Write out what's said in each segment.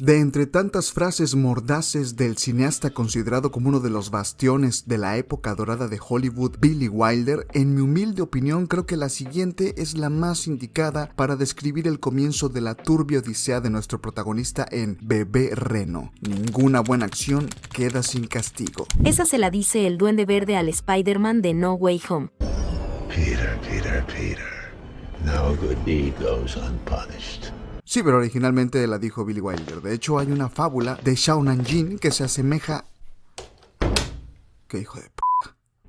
De entre tantas frases mordaces del cineasta considerado como uno de los bastiones de la época dorada de Hollywood, Billy Wilder, en mi humilde opinión creo que la siguiente es la más indicada para describir el comienzo de la turbia odisea de nuestro protagonista en Bebé Reno. Ninguna buena acción queda sin castigo. Esa se la dice el Duende Verde al Spider-Man de No Way Home. Peter, no good deed goes unpunished. Sí, pero originalmente la dijo Billy Wilder. De hecho, hay una fábula de Shao Nanjing que se asemeja... ¡Qué hijo de p***!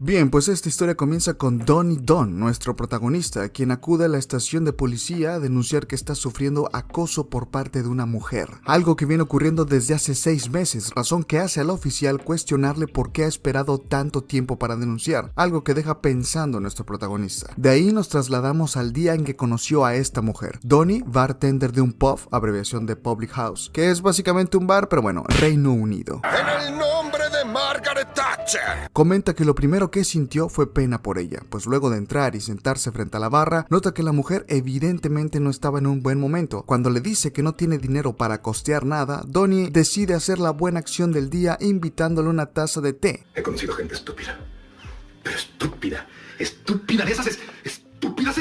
Bien, pues esta historia comienza con Donnie Don, nuestro protagonista, quien acude a la estación de policía a denunciar que está sufriendo acoso por parte de una mujer. Algo que viene ocurriendo desde hace 6 meses, razón que hace al oficial cuestionarle por qué ha esperado tanto tiempo para denunciar, algo que deja pensando a nuestro protagonista. De ahí nos trasladamos al día en que conoció a esta mujer. Donnie, bartender de un pub, abreviación de Public House, que es básicamente un bar, pero bueno, Reino Unido. ¡En el nombre de Margaret Thatcher! Comenta que lo primero que sintió fue pena por ella, pues luego de entrar y sentarse frente a la barra, nota que la mujer evidentemente no estaba en un buen momento. Cuando le dice que no tiene dinero para costear nada, Donnie decide hacer la buena acción del día invitándole una taza de té. He conocido gente estúpida, pero estúpida de esas estúpidas,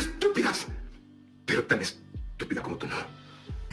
pero tan estúpida como tú no.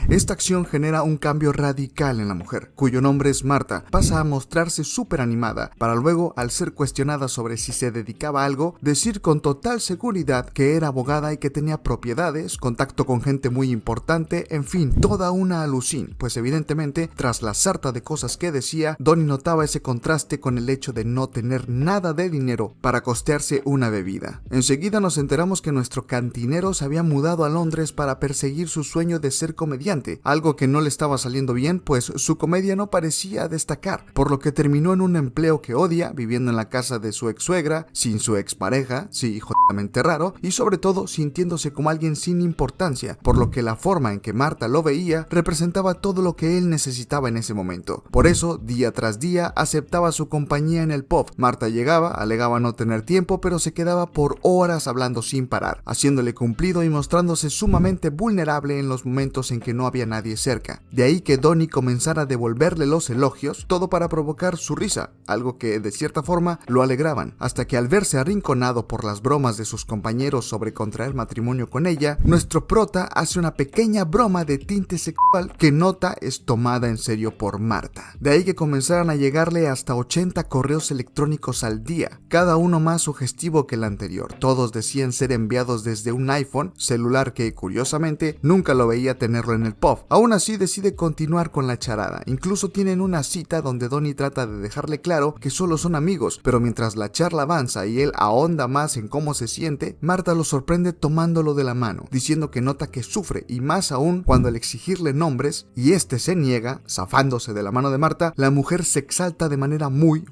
Esta acción genera un cambio radical en la mujer, cuyo nombre es Marta. Pasa a mostrarse súper animada, para luego, al ser cuestionada sobre si se dedicaba a algo, decir con total seguridad que era abogada y que tenía propiedades, contacto con gente muy importante, en fin, toda una alucin, pues evidentemente, tras la sarta de cosas que decía, Donnie notaba ese contraste con el hecho de no tener nada de dinero para costearse una bebida. Enseguida nos enteramos que nuestro cantinero se había mudado a Londres para perseguir su sueño de ser comediante, algo que no le estaba saliendo bien, pues su comedia no parecía destacar, por lo que terminó en un empleo que odia, viviendo en la casa de su ex suegra, sin su expareja, sí, jodidamente raro, y sobre todo sintiéndose como alguien sin importancia, por lo que la forma en que Marta lo veía representaba todo lo que él necesitaba en ese momento. Por eso, día tras día, aceptaba su compañía en el pub. Marta llegaba, alegaba no tener tiempo, pero se quedaba por horas hablando sin parar, haciéndole cumplido y mostrándose sumamente vulnerable en los momentos en que no había nadie cerca. De ahí que Donnie comenzara a devolverle los elogios, todo para provocar su risa, algo que de cierta forma lo alegraban, hasta que al verse arrinconado por las bromas de sus compañeros sobre contraer matrimonio con ella, nuestro prota hace una pequeña broma de tinte sexual que nota es tomada en serio por Marta. De ahí que comenzaran a llegarle hasta 80 correos electrónicos al día, cada uno más sugestivo que el anterior. Todos decían ser enviados desde un iPhone, celular que curiosamente nunca lo veía tenerlo en el pub. Aún así decide continuar con la charada. Incluso tienen una cita donde Donnie trata de dejarle claro que solo son amigos, pero mientras la charla avanza y él ahonda más en cómo se siente, Marta lo sorprende tomándolo de la mano, diciendo que nota que sufre, y más aún cuando al exigirle nombres y este se niega, zafándose de la mano de Marta, la mujer se exalta de manera muy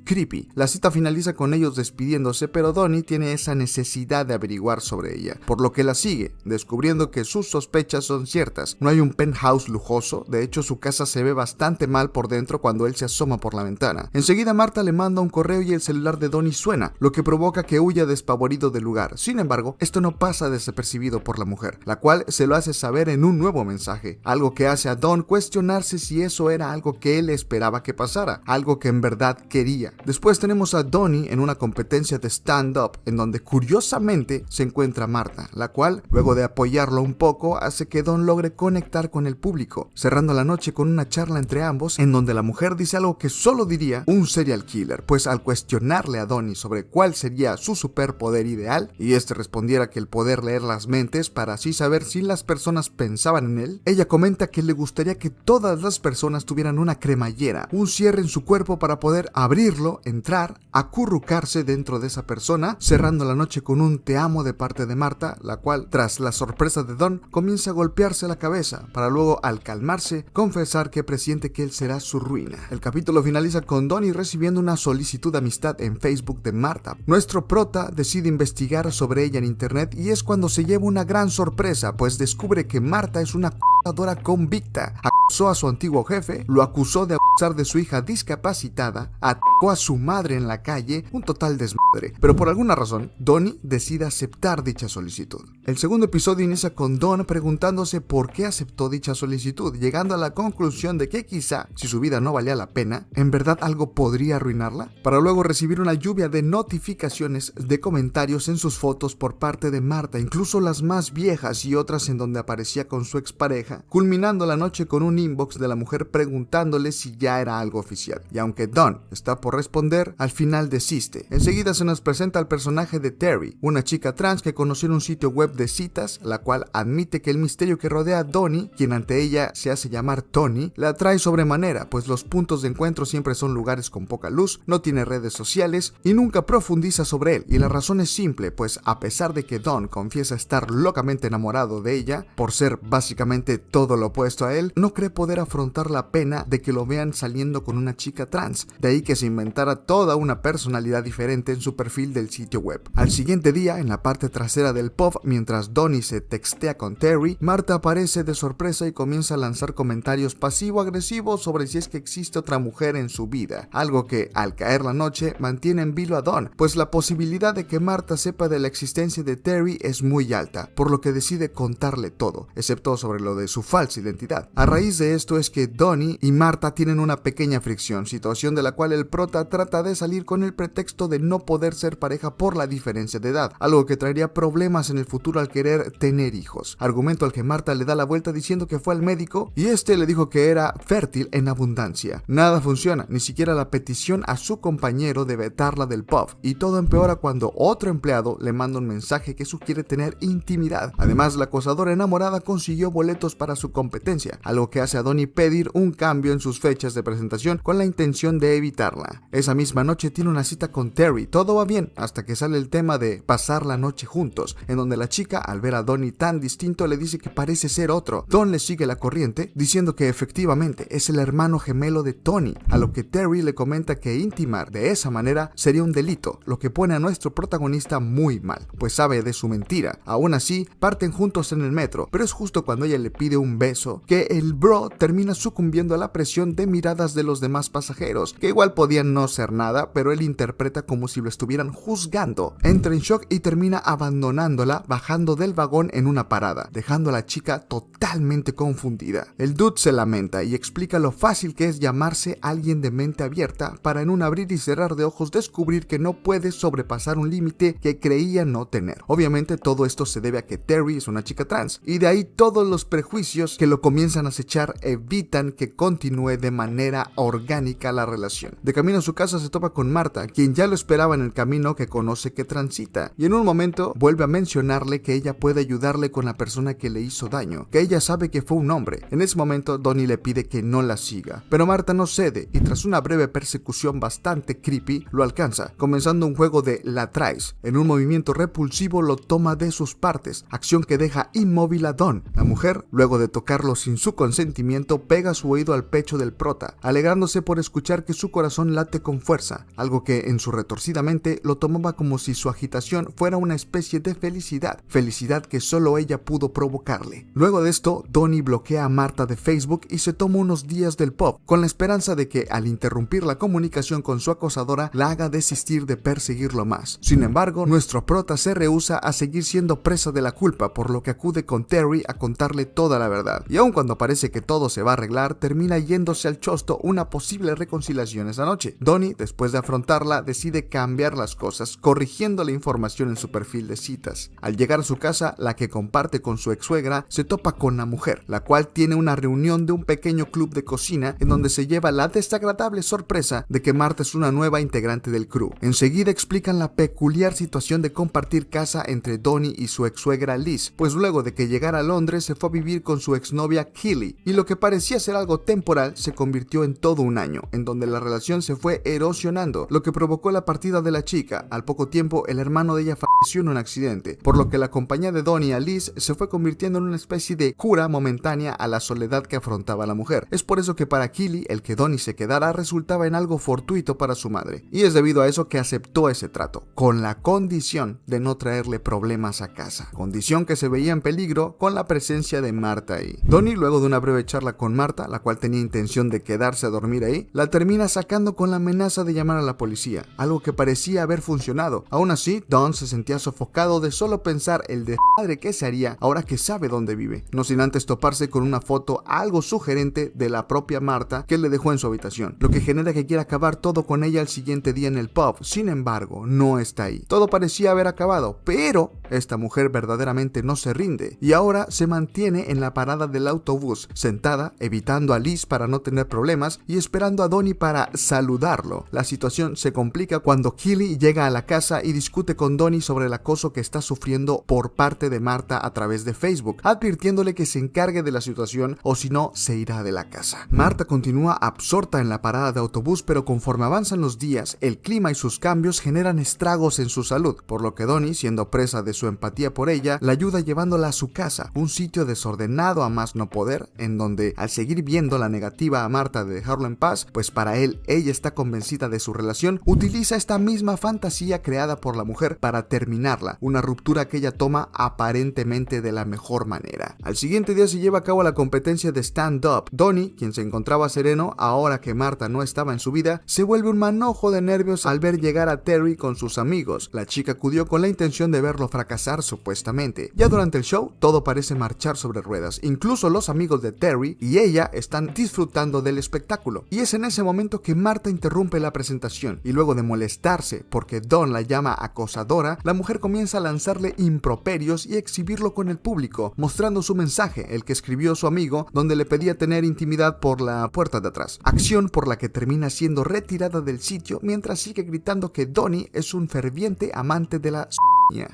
creepy. La cita finaliza con ellos despidiéndose, pero Donnie tiene esa necesidad de averiguar sobre ella, por lo que la sigue, descubriendo que sus sospechas son ciertas. No hay un penthouse lujoso, de hecho su casa se ve bastante mal por dentro cuando él se asoma por la ventana. Enseguida Marta le manda un correo y el celular de Donnie suena, lo que provoca que huya despavorido del lugar. Sin embargo, esto no pasa desapercibido por la mujer, la cual se lo hace saber en un nuevo mensaje, algo que hace a Don cuestionarse si eso era algo que él esperaba que pasara, algo que en verdad quería. Después tenemos a Donnie en una competencia de stand-up, en donde curiosamente se encuentra Marta, la cual, luego de apoyarlo un poco, hace que Don logre conectar con el público, cerrando la noche con una charla entre ambos en donde la mujer dice algo que solo diría un serial killer, pues al cuestionarle a Donnie sobre cuál sería su superpoder ideal y este respondiera que el poder leer las mentes para así saber si las personas pensaban en él, ella comenta que le gustaría que todas las personas tuvieran una cremallera, un cierre en su cuerpo para poder abrirlo, entrar, acurrucarse dentro de esa persona, cerrando la noche con un te amo de parte de Marta, la cual, tras la sorpresa de Don, comienza a golpearse la cabeza, para luego, al calmarse, confesar que presiente que él será su ruina. El capítulo finaliza con Donnie recibiendo una solicitud de amistad en Facebook de Marta. Nuestro prota decide investigar sobre ella en internet y es cuando se lleva una gran sorpresa, pues descubre que Marta es una acosadora convicta. Acusó a su antiguo jefe, lo acusó de abusar de su hija discapacitada, atacó a su madre en la calle, un total desmadre. padre, pero por alguna razón, Donnie decide aceptar dicha solicitud. El segundo episodio inicia con Don preguntándose por qué aceptó dicha solicitud, llegando a la conclusión de que quizá, si su vida no valía la pena, en verdad algo podría arruinarla, para luego recibir una lluvia de notificaciones de comentarios en sus fotos por parte de Marta, incluso las más viejas y otras en donde aparecía con su expareja, culminando la noche con un inbox de la mujer preguntándole si ya era algo oficial. Y aunque Don está por responder, al final desiste. Enseguida se nos presenta el personaje de Terry, una chica trans que conoció en un sitio web de citas, la cual admite que el misterio que rodea a Donnie, quien ante ella se hace llamar Tony, la atrae sobremanera, pues los puntos de encuentro siempre son lugares con poca luz, no tiene redes sociales y nunca profundiza sobre él. Y la razón es simple, pues a pesar de que Don confiesa estar locamente enamorado de ella, por ser básicamente todo lo opuesto a él, no cree poder afrontar la pena de que lo vean saliendo con una chica trans, de ahí que se inventara toda una personalidad diferente en su perfil del sitio web. Al siguiente día, en la parte trasera del pub, mientras Donnie se textea con Terry, Marta aparece de sorpresa y comienza a lanzar comentarios pasivo-agresivos sobre si es que existe otra mujer en su vida, algo que, al caer la noche, mantiene en vilo a Don, pues la posibilidad de que Marta sepa de la existencia de Terry es muy alta, por lo que decide contarle todo, excepto sobre lo de su falsa identidad. A raíz de esto es que Donnie y Marta tienen una pequeña fricción, situación de la cual el prota trata de salir con el pretexto de no poder ser pareja por la diferencia de edad, algo que traería problemas en el futuro al querer tener hijos, argumento al que Marta le da la vuelta diciendo que fue al médico y este le dijo que era fértil en abundancia. Nada funciona, ni siquiera la petición a su compañero de vetarla del pub, y todo empeora cuando otro empleado le manda un mensaje que sugiere tener intimidad. Además, la acosadora enamorada consiguió boletos para su competencia, algo que hace a Donnie pedir un cambio en sus fechas de presentación con la intención de evitarla. Esa misma noche tiene una cita con Terry, todo va bien hasta que sale el tema de pasar la noche juntos, en donde la chica, al ver a Donnie tan distinto, le dice que parece ser otro. Don le sigue la corriente diciendo que efectivamente es el hermano gemelo de Tony, a lo que Terry le comenta que intimar de esa manera sería un delito, lo que pone a nuestro protagonista muy mal, pues sabe de su mentira. Aún así, parten juntos en el metro, pero es justo cuando ella le pide un beso que el bro termina sucumbiendo a la presión de miradas de los demás pasajeros, que igual podían no ser nada, pero él interpreta como si lo estuvieran juzgando. Entra en shock y termina abandonándola, bajando del vagón en una parada, dejando a la chica totalmente confundida. El dude se lamenta y explica lo fácil que es llamarse alguien de mente abierta para en un abrir y cerrar de ojos descubrir que no puede sobrepasar un límite que creía no tener. Obviamente todo esto se debe a que Terry es una chica trans, y de ahí todos los prejuicios que lo comienzan a acechar evitan que continúe de manera orgánica la relación. De camino a su casa se topa con Marta, quien ya lo esperaba en el camino que conoce que transita, y en un momento vuelve a mencionarle que ella puede ayudarle con la persona que le hizo daño, que ella sabe que fue un hombre. En ese momento Donnie le pide que no la siga, pero Marta no cede y tras una breve persecución bastante creepy lo alcanza, comenzando un juego de la traes. En un movimiento repulsivo lo toma de sus partes, acción que deja inmóvil a Don. La mujer, luego de tocarlo sin su consentimiento, pega su oído al pecho del prota, alegrándose por escuchar que su corazón late con fuerza, algo que en su retorcida mente lo tomaba como si su agitación fuera una especie de felicidad que solo ella pudo provocarle. Luego de esto, Donnie bloquea a Marta de Facebook y se toma unos días del pub, con la esperanza de que al interrumpir la comunicación con su acosadora la haga desistir de perseguirlo más. Sin embargo, nuestro prota se rehúsa a seguir siendo presa de la culpa, por lo que acude con Terry a contarle toda la verdad. Y aun cuando parece que todo se va a arreglar, termina yéndose al chosto una posible reconciliación esa noche. Donnie, después de afrontarla, decide cambiar las cosas, corrigiendo la información en su perfil de citas. Al llegar a su casa, la que comparte con su ex suegra, se topa con la mujer, la cual tiene una reunión de un pequeño club de cocina en donde se lleva la desagradable sorpresa de que Marta es una nueva integrante del crew. Enseguida explican la peculiar situación de compartir casa entre Donnie y su ex suegra Liz, pues luego de que llegara a Londres se fue a vivir con su exnovia Killy, y lo que parecía ser algo temporal se convirtió en todo un año, en donde la relación se fue erosionando, lo que provocó la partida de la chica. Al poco tiempo, el hermano de ella falleció en un accidente, por lo que la compañía de Donnie a Liz se fue convirtiendo en una especie de cura momentánea a la soledad que afrontaba la mujer. Es por eso que para Killy, el que Donnie se quedara resultaba en algo fortuito para su madre, y es debido a eso que aceptó ese trato, con la condición de no traerle problemas a casa, condición que se veía en peligro con la presencia de Marta ahí. Donnie, luego de una breve charla con Marta, la cual tenía intención de quedarse a dormir ahí, la termina sacando con la amenaza de llamar a la policía, algo que parecía parecía haber funcionado. Aún así, Don se sentía sofocado de solo pensar el desmadre que se haría ahora que sabe dónde vive, no sin antes toparse con una foto algo sugerente de la propia Marta que le dejó en su habitación, lo que genera que quiera acabar todo con ella el siguiente día en el pub. Sin embargo, no está ahí. Todo parecía haber acabado, pero esta mujer verdaderamente no se rinde y ahora se mantiene en la parada del autobús, sentada, evitando a Liz para no tener problemas y esperando a Donnie para saludarlo. La situación se complica cuando Keely llega a la casa y discute con Donnie sobre el acoso que está sufriendo por parte de Marta a través de Facebook, advirtiéndole que se encargue de la situación o si no se irá de la casa. Marta continúa absorta en la parada de autobús, pero conforme avanzan los días, el clima y sus cambios generan estragos en su salud, por lo que Donnie, siendo presa de su empatía por ella, la ayuda llevándola a su casa, un sitio desordenado a más no poder, en donde, al seguir viendo la negativa a Marta de dejarlo en paz, pues para él ella está convencida de su relación, utiliza esta misma fantasía creada por la mujer para terminarla, una ruptura que ella toma aparentemente de la mejor manera. Al siguiente día se lleva a cabo la competencia de stand-up. Donnie, quien se encontraba sereno ahora que Marta no estaba en su vida, se vuelve un manojo de nervios al ver llegar a Terry con sus amigos. La chica acudió con la intención de verlo fracasar supuestamente. Ya durante el show, todo parece marchar sobre ruedas. Incluso los amigos de Terry y ella están disfrutando del espectáculo. Y es en ese momento que Marta interrumpe la presentación y luego de molestarse porque Don la llama acosadora, la mujer comienza a lanzarle improperios y exhibirlo con el público, mostrando su mensaje, el que escribió su amigo, donde le pedía tener intimidad por la puerta de atrás. Acción por la que termina siendo retirada del sitio mientras sigue gritando que Donnie es un ferviente amante de la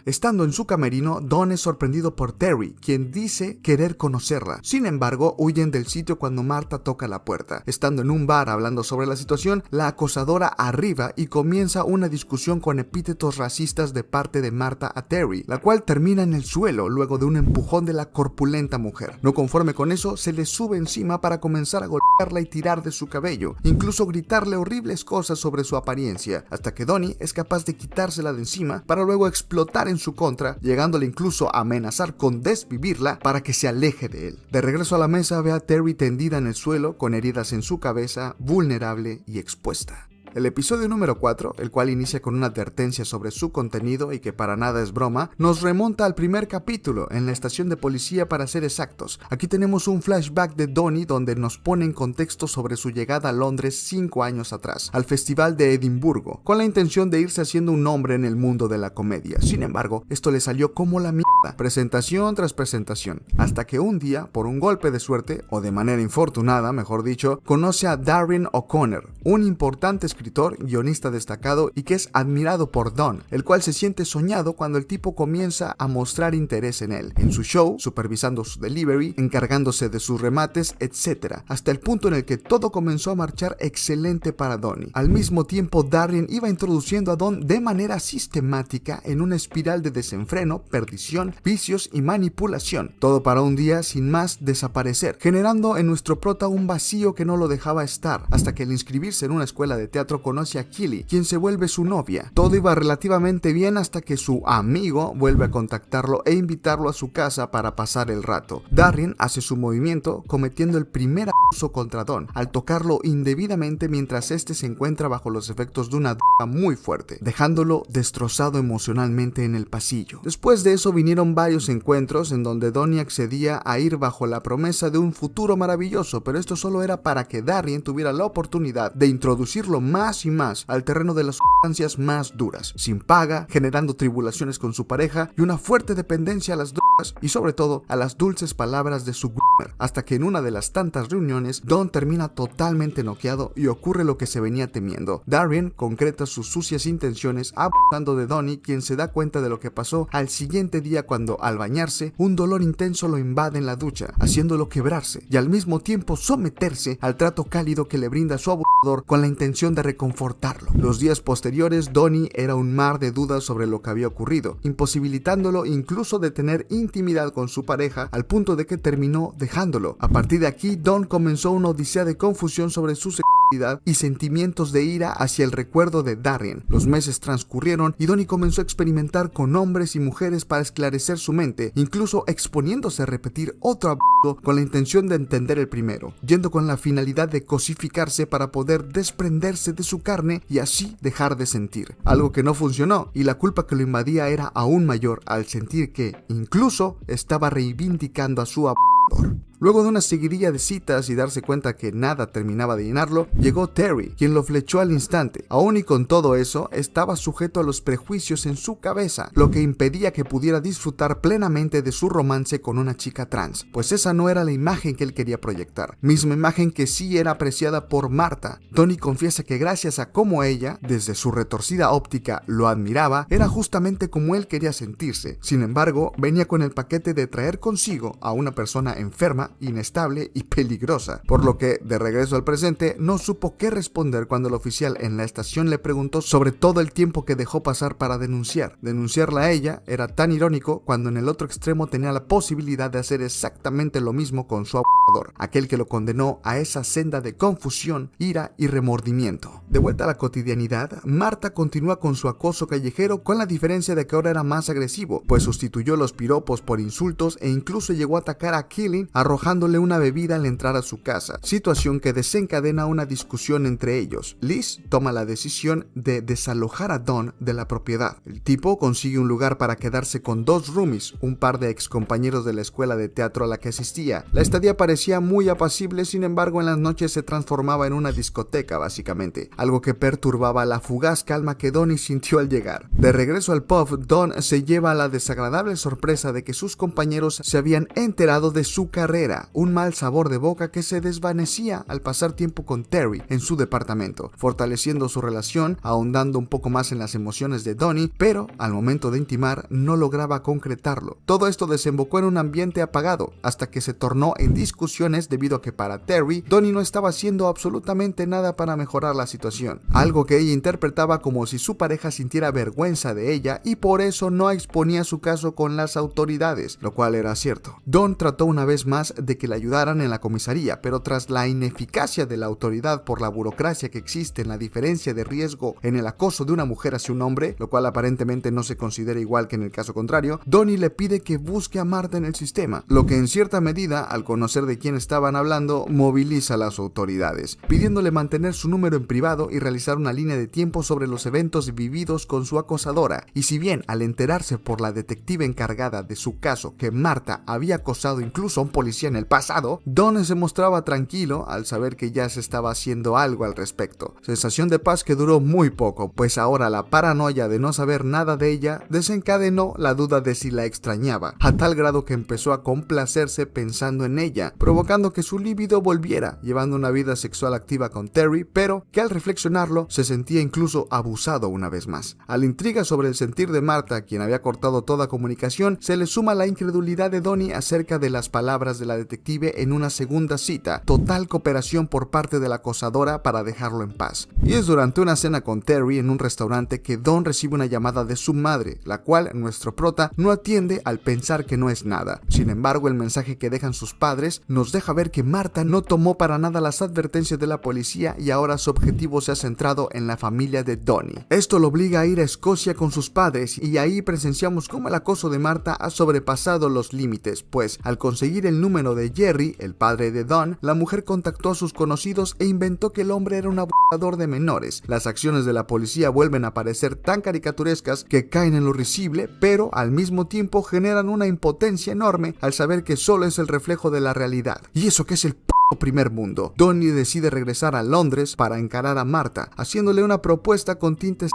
Estando en su camerino, Don es sorprendido por Terry, quien dice querer conocerla. Sin embargo, huyen del sitio cuando Marta toca la puerta. Estando en un bar hablando sobre la situación, la acosadora arriba y comienza una discusión con epítetos racistas de parte de Marta a Terry, la cual termina en el suelo luego de un empujón de la corpulenta mujer. No conforme con eso, se le sube encima para comenzar a golpearla y tirar de su cabello, incluso gritarle horribles cosas sobre su apariencia, hasta que Donnie es capaz de quitársela de encima para luego explotar en su contra, llegándole incluso a amenazar con desvivirla para que se aleje de él. De regreso a la mesa, ve a Terry tendida en el suelo con heridas en su cabeza, vulnerable y expuesta. El episodio número 4, el cual inicia con una advertencia sobre su contenido y que para nada es broma, nos remonta al primer capítulo, en la estación de policía para ser exactos. Aquí tenemos un flashback de Donnie donde nos pone en contexto sobre su llegada a Londres 5 años atrás, al Festival de Edimburgo, con la intención de irse haciendo un nombre en el mundo de la comedia. Sin embargo, esto le salió como la mierda, presentación tras presentación, hasta que un día, por un golpe de suerte, o de manera infortunada, mejor dicho, conoce a Darren O'Connor, un importante escritor, guionista destacado y que es admirado por Don, el cual se siente soñado cuando el tipo comienza a mostrar interés en él, en su show, supervisando su delivery, encargándose de sus remates, etc., hasta el punto en el que todo comenzó a marchar excelente para Donnie. Al mismo tiempo, Darren iba introduciendo a Don de manera sistemática en una espiral de desenfreno, perdición, vicios y manipulación, todo para un día sin más desaparecer, generando en nuestro prota un vacío que no lo dejaba estar, hasta que al inscribirse en una escuela de teatro conoce a Keely, quien se vuelve su novia. Todo iba relativamente bien hasta que su amigo vuelve a contactarlo e invitarlo a su casa para pasar el rato. Darren hace su movimiento, cometiendo el primer abuso contra Don, al tocarlo indebidamente mientras este se encuentra bajo los efectos de una droga muy fuerte, dejándolo destrozado emocionalmente en el pasillo. Después de eso vinieron varios encuentros en donde Donnie accedía a ir bajo la promesa de un futuro maravilloso, pero esto solo era para que Darren tuviera la oportunidad de introducirlo más y más al terreno de las sustancias más duras, sin paga, generando tribulaciones con su pareja y una fuerte dependencia a las drogas y sobre todo a las dulces palabras de su groomer, hasta que en una de las tantas reuniones Don termina totalmente noqueado y ocurre lo que se venía temiendo. Darren concreta sus sucias intenciones abusando de Donnie, quien se da cuenta de lo que pasó al siguiente día cuando, al bañarse, un dolor intenso lo invade en la ducha, haciéndolo quebrarse y al mismo tiempo someterse al trato cálido que le brinda su abusador con la intención de reconfortarlo. Los días posteriores, Donnie era un mar de dudas sobre lo que había ocurrido, imposibilitándolo incluso de tener intimidad con su pareja, al punto de que terminó dejándolo. A partir de aquí, Don comenzó una odisea de confusión sobre su sexualidad y sentimientos de ira hacia el recuerdo de Darren. Los meses transcurrieron y Donnie comenzó a experimentar con hombres y mujeres para esclarecer su mente, incluso exponiéndose a repetir otro abuso con la intención de entender el primero, yendo con la finalidad de cosificarse para poder desprenderse de su carne y así dejar de sentir. Algo que no funcionó, y la culpa que lo invadía era aún mayor al sentir que, incluso, estaba reivindicando a su abusador. Luego de una seguidilla de citas y darse cuenta que nada terminaba de llenarlo, llegó Terry, quien lo flechó al instante. Aún y con todo eso, estaba sujeto a los prejuicios en su cabeza, lo que impedía que pudiera disfrutar plenamente de su romance con una chica trans, pues esa no era la imagen que él quería proyectar, misma imagen que sí era apreciada por Marta. Donnie confiesa que gracias a cómo ella, desde su retorcida óptica, lo admiraba, era justamente como él quería sentirse. Sin embargo, venía con el paquete de traer consigo a una persona enferma, inestable y peligrosa, por lo que, de regreso al presente, no supo qué responder cuando el oficial en la estación le preguntó sobre todo el tiempo que dejó pasar para denunciar. Denunciarla a ella era tan irónico cuando en el otro extremo tenía la posibilidad de hacer exactamente lo mismo con su abusador, aquel que lo condenó a esa senda de confusión, ira y remordimiento. De vuelta a la cotidianidad, Marta continúa con su acoso callejero, con la diferencia de que ahora era más agresivo, pues sustituyó los piropos por insultos e incluso llegó a atacar a Killing arrojándole una bebida al entrar a su casa, situación que desencadena una discusión entre ellos. Liz toma la decisión de desalojar a Don de la propiedad. El tipo consigue un lugar para quedarse con dos roomies, un par de excompañeros de la escuela de teatro a la que asistía. La estadía parecía muy apacible, sin embargo en las noches se transformaba en una discoteca básicamente, algo que perturbaba la fugaz calma que Donnie sintió al llegar. De regreso al pub, Don se lleva la desagradable sorpresa de que sus compañeros se habían enterado de su carrera, un mal sabor de boca que se desvanecía al pasar tiempo con Terry en su departamento, fortaleciendo su relación, ahondando un poco más en las emociones de Donnie, pero al momento de intimar no lograba concretarlo. Todo esto desembocó en un ambiente apagado, hasta que se tornó en discusiones debido a que para Terry, Donnie no estaba haciendo absolutamente nada para mejorar la situación, algo que ella interpretaba como si su pareja sintiera vergüenza de ella y por eso no exponía su caso con las autoridades, lo cual era cierto. Don trató una vez más de que le ayudaran en la comisaría, pero tras la ineficacia de la autoridad por la burocracia que existe en la diferencia de riesgo en el acoso de una mujer hacia un hombre, lo cual aparentemente no se considera igual que en el caso contrario, Donnie le pide que busque a Marta en el sistema, lo que en cierta medida, al conocer de quién estaban hablando, moviliza a las autoridades, pidiéndole mantener su número en privado y realizar una línea de tiempo sobre los eventos vividos con su acosadora. Y si bien al enterarse por la detective encargada de su caso que Marta había acosado incluso a un policía en el pasado, Don se mostraba tranquilo al saber que ya se estaba haciendo algo al respecto. Sensación de paz que duró muy poco, pues ahora la paranoia de no saber nada de ella desencadenó la duda de si la extrañaba, a tal grado que empezó a complacerse pensando en ella, provocando que su libido volviera, llevando una vida sexual activa con Terry, pero que al reflexionarlo se sentía incluso abusado una vez más. A la intriga sobre el sentir de Marta, quien había cortado toda comunicación, se le suma la incredulidad de Donnie acerca de las palabras de la detective en una segunda cita, total cooperación por parte de la acosadora para dejarlo en paz. Y es durante una cena con Terry en un restaurante que Don recibe una llamada de su madre, la cual nuestro prota no atiende al pensar que no es nada. Sin embargo, el mensaje que dejan sus padres nos deja ver que Marta no tomó para nada las advertencias de la policía y ahora su objetivo se ha centrado en la familia de Donnie. Esto lo obliga a ir a Escocia con sus padres y ahí presenciamos cómo el acoso de Marta ha sobrepasado los límites, pues al conseguir el número de Jerry, el padre de Don, la mujer contactó a sus conocidos e inventó que el hombre era un abusador de menores. Las acciones de la policía vuelven a parecer tan caricaturescas que caen en lo risible, pero al mismo tiempo generan una impotencia enorme al saber que solo es el reflejo de la realidad. Y eso que es el primer mundo. Donnie decide regresar a Londres para encarar a Marta, haciéndole una propuesta con tintes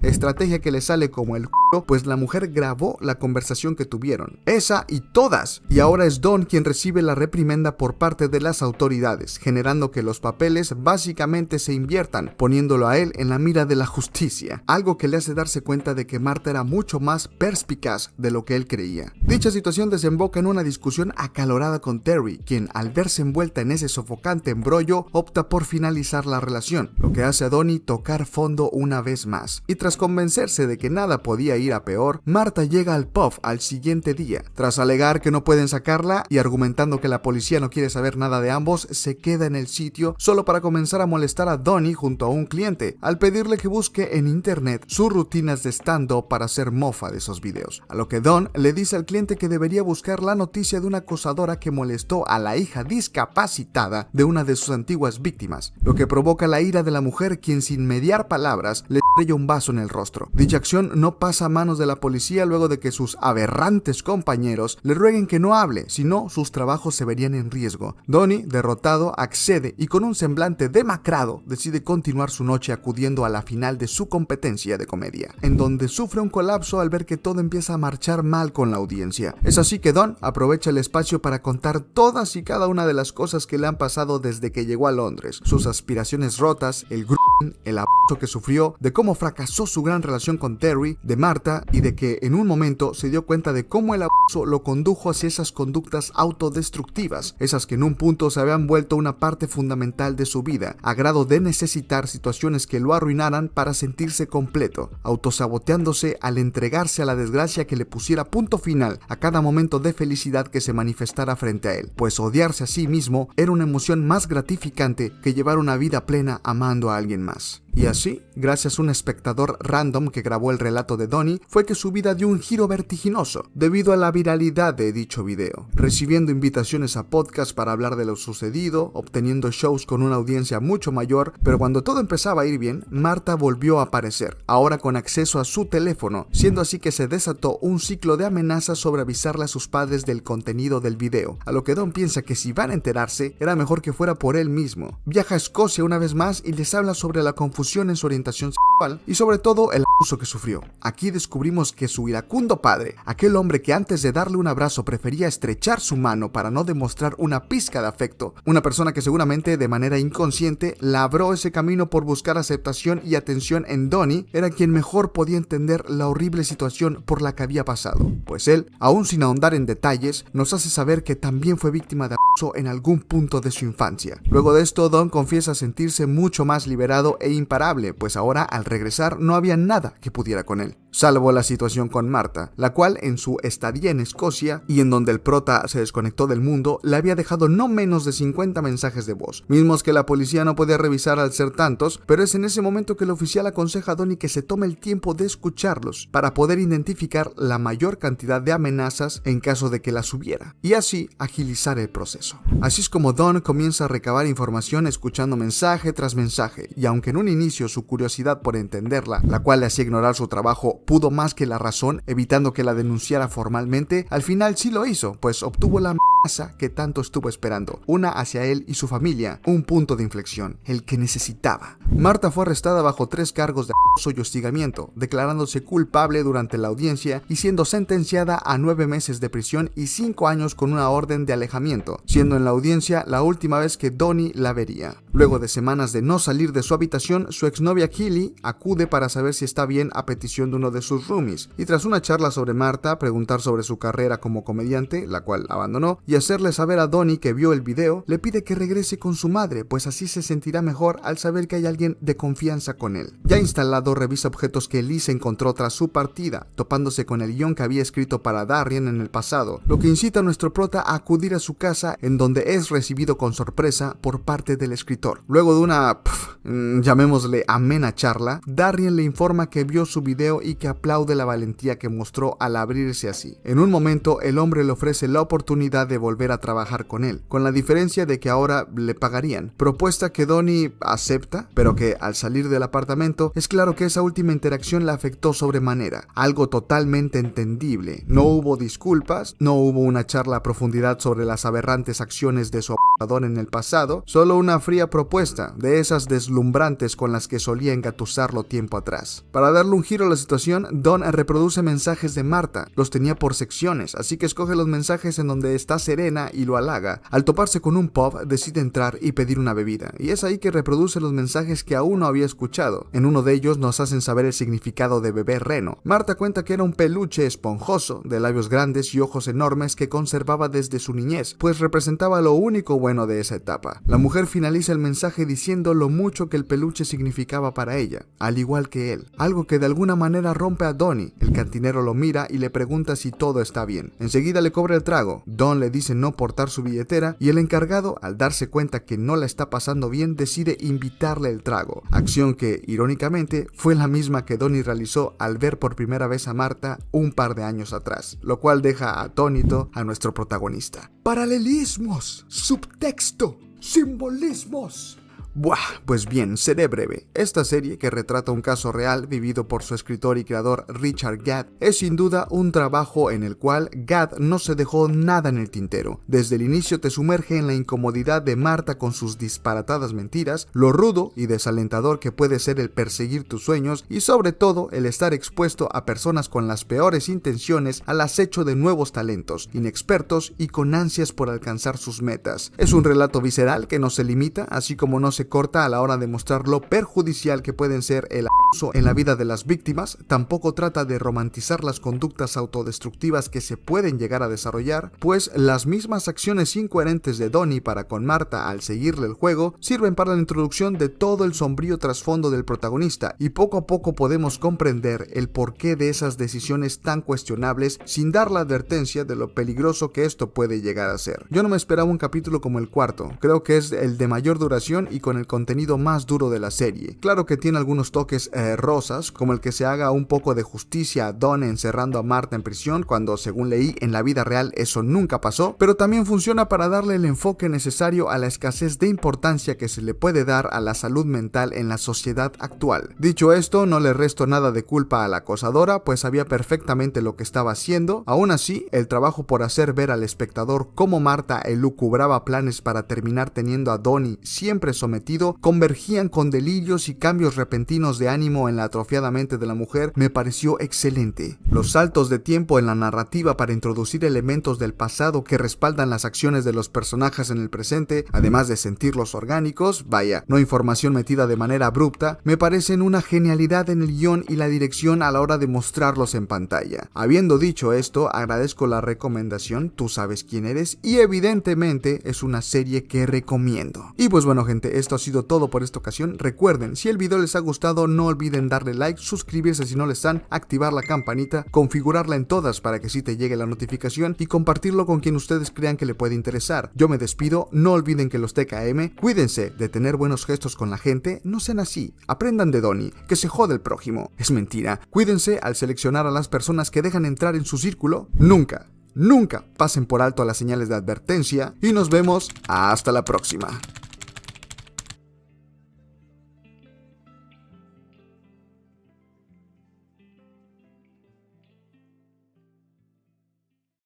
estrategia que le sale como el culo, pues la mujer grabó la conversación que tuvieron, esa y todas, y ahora es Don quien recibe la reprimenda por parte de las autoridades, generando que los papeles básicamente se inviertan, poniéndolo a él en la mira de la justicia, algo que le hace darse cuenta de que Marta era mucho más perspicaz de lo que él creía. Dicha situación desemboca en una discusión acalorada con Terry, quien al verse envuelta en ese sofocante embrollo opta por finalizar la relación, lo que hace a Donnie tocar fondo una vez más. Y tras convencerse de que nada podía ir a peor, Marta llega al pub al siguiente día. Tras alegar que no pueden sacarla y argumentando que la policía no quiere saber nada de ambos, se queda en el sitio solo para comenzar a molestar a Donnie junto a un cliente, al pedirle que busque en internet sus rutinas de stand-up para hacer mofa de esos videos. A lo que Don le dice al cliente que debería buscar la noticia de una acosadora que molestó a la hija discapacitada de una de sus antiguas víctimas, lo que provoca la ira de la mujer, quien sin mediar palabras le estrella un vaso en el rostro. Dicha acción no pasa a manos de la policía luego de que sus aberrantes compañeros le rueguen que no hable, si no sus trabajos se verían en riesgo. Donnie, derrotado, accede y con un semblante demacrado decide continuar su noche acudiendo a la final de su competencia de comedia, en donde sufre un colapso al ver que todo empieza a marchar mal con la audiencia. Es así que Don aprovecha el espacio para contar todas y cada una de las cosas que le han pasado desde que llegó a Londres, sus aspiraciones rotas, el grooming, el abuso que sufrió, de cómo fracasó su gran relación con Terry, de Marta y de que en un momento se dio cuenta de cómo el abuso lo condujo hacia esas conductas autodestructivas, esas que en un punto se habían vuelto una parte fundamental de su vida, a grado de necesitar situaciones que lo arruinaran para sentirse completo, autosaboteándose al entregarse a la desgracia que le pusiera punto final a cada momento de felicidad que se manifestara frente a él, pues odiarse a sí mismo era una emoción más gratificante que llevar una vida plena amando a alguien más. Y así, gracias a un espectador random que grabó el relato de Donnie, fue que su vida dio un giro vertiginoso, debido a la viralidad de dicho video, recibiendo invitaciones a podcasts para hablar de lo sucedido, obteniendo shows con una audiencia mucho mayor, pero cuando todo empezaba a ir bien, Marta volvió a aparecer, ahora con acceso a su teléfono, siendo así que se desató un ciclo de amenazas sobre avisarle a sus padres del contenido del video, a lo que Don piensa que si van a enterarse, era mejor que fuera por él mismo. Viaja a Escocia una vez más y les habla sobre la confusión en su orientación sexual y sobre todo el abuso que sufrió. Aquí descubrimos que su iracundo padre, aquel hombre que antes de darle un abrazo prefería estrechar su mano para no demostrar una pizca de afecto, una persona que seguramente de manera inconsciente labró ese camino por buscar aceptación y atención en Donnie, era quien mejor podía entender la horrible situación por la que había pasado, pues él, aún sin ahondar en detalles, nos hace saber que también fue víctima de abuso en algún punto de su infancia. Luego de esto, Don confiesa sentirse mucho más liberado e imparable, pues ahora al regresar no había nada que pudiera con él, salvo la situación con Marta, la cual en su estadía en Escocia y en donde el prota se desconectó del mundo, le había dejado no menos de 50 mensajes de voz, mismos que la policía no podía revisar al ser tantos, pero es en ese momento que el oficial aconseja a Donnie que se tome el tiempo de escucharlos para poder identificar la mayor cantidad de amenazas en caso de que las hubiera, y así agilizar el proceso. Así es como Don comienza a recabar información escuchando mensaje tras mensaje, y aunque en un inicio su curiosidad por entenderla, la cual le hacía ignorar su trabajo, pudo más que la razón, evitando que la denunciara formalmente, al final sí lo hizo, pues obtuvo la amenaza que tanto estuvo esperando, una hacia él y su familia, un punto de inflexión, el que necesitaba. Marta fue arrestada bajo 3 cargos de acoso y hostigamiento, declarándose culpable durante la audiencia y siendo sentenciada a 9 meses de prisión y 5 años con una orden de alejamiento, siendo en la audiencia la última vez que Donnie la vería. Luego de semanas de no salir de su habitación, su exnovia Keely acude para saber si está bien a petición de uno de sus roomies, y tras una charla sobre Marta, preguntar sobre su carrera como comediante, la cual abandonó, y hacerle saber a Donnie que vio el video, le pide que regrese con su madre, pues así se sentirá mejor al saber que hay alguien de confianza con él. Ya instalado, revisa objetos que Elise encontró tras su partida, topándose con el guión que había escrito para Darien en el pasado, lo que incita a nuestro prota a acudir a su casa, en donde es recibido con sorpresa por parte del escritor. Luego de una, llamémosle amena charla, Darien le informa que vio su video y que aplaude la valentía que mostró al abrirse así. En un momento, el hombre le ofrece la oportunidad de volver a trabajar con él, con la diferencia de que ahora le pagarían, propuesta que Donnie acepta, pero que al salir del apartamento es claro que esa última interacción la afectó sobremanera, algo totalmente entendible. No hubo disculpas, no hubo una charla a profundidad sobre las aberrantes acciones de su abusador en el pasado, solo una fría propuesta, de esas deslumbrantes con las que solía engatusarlo tiempo atrás. Para darle un giro a la situación, Don reproduce mensajes de Marta, los tenía por secciones, así que escoge los mensajes en donde está serena y lo halaga. Al toparse con un pub, decide entrar y pedir una bebida, y es ahí que reproduce los mensajes que aún no había escuchado. En uno de ellos nos hacen saber el significado de bebé reno. Marta cuenta que era un peluche esponjoso, de labios grandes y ojos enormes que conservaba desde su niñez, pues representaba lo único bueno de esa etapa. La mujer finaliza el mensaje diciendo lo mucho mucho que el peluche significaba para ella, al igual que él. Algo que de alguna manera rompe a Donnie. El cantinero lo mira y le pregunta si todo está bien. Enseguida le cobra el trago. Don le dice no portar su billetera y el encargado, al darse cuenta que no la está pasando bien, decide invitarle el trago. Acción que, irónicamente, fue la misma que Donnie realizó al ver por primera vez a Marta un par de años atrás, lo cual deja atónito a nuestro protagonista. Paralelismos, subtexto, simbolismos. Buah, pues bien, seré breve. Esta serie, que retrata un caso real vivido por su escritor y creador Richard Gadd, es sin duda un trabajo en el cual Gadd no se dejó nada en el tintero. Desde el inicio te sumerge en la incomodidad de Marta con sus disparatadas mentiras, lo rudo y desalentador que puede ser el perseguir tus sueños y sobre todo el estar expuesto a personas con las peores intenciones al acecho de nuevos talentos, inexpertos y con ansias por alcanzar sus metas. Es un relato visceral que no se limita, así como no se corta a la hora de mostrar lo perjudicial que pueden ser el abuso en la vida de las víctimas. Tampoco trata de romantizar las conductas autodestructivas que se pueden llegar a desarrollar, pues las mismas acciones incoherentes de Donnie para con Marta al seguirle el juego sirven para la introducción de todo el sombrío trasfondo del protagonista, y poco a poco podemos comprender el porqué de esas decisiones tan cuestionables sin dar la advertencia de lo peligroso que esto puede llegar a ser. Yo no me esperaba un capítulo como el cuarto, creo que es el de mayor duración y con el contenido más duro de la serie. Claro que tiene algunos toques rosas, como el que se haga un poco de justicia a Don encerrando a Marta en prisión, cuando según leí en la vida real eso nunca pasó, pero también funciona para darle el enfoque necesario a la escasez de importancia que se le puede dar a la salud mental en la sociedad actual. Dicho esto, no le resto nada de culpa a la acosadora, pues sabía perfectamente lo que estaba haciendo. Aún así, el trabajo por hacer ver al espectador cómo Marta elucubraba planes para terminar teniendo a Donnie siempre sometido convergían con delirios y cambios repentinos de ánimo en la atrofiada mente de la mujer me pareció excelente. Los saltos de tiempo en la narrativa para introducir elementos del pasado que respaldan las acciones de los personajes en el presente, además de sentirlos orgánicos, vaya, no información metida de manera abrupta, me parecen una genialidad en el guión y la dirección a la hora de mostrarlos en pantalla. Habiendo dicho esto, agradezco la recomendación, tú sabes quién eres, y evidentemente es una serie que recomiendo. Y pues bueno gente, esto ha sido todo por esta ocasión. Recuerden, si el video les ha gustado, no olviden darle like, suscribirse si no lo están, activar la campanita, configurarla en todas para que sí te llegue la notificación y compartirlo con quien ustedes crean que le puede interesar. Yo me despido, no olviden que los TKM, cuídense de tener buenos gestos con la gente, no sean así, aprendan de Donnie, que se jode el prójimo. Es mentira, cuídense al seleccionar a las personas que dejan entrar en su círculo, nunca pasen por alto las señales de advertencia y nos vemos hasta la próxima.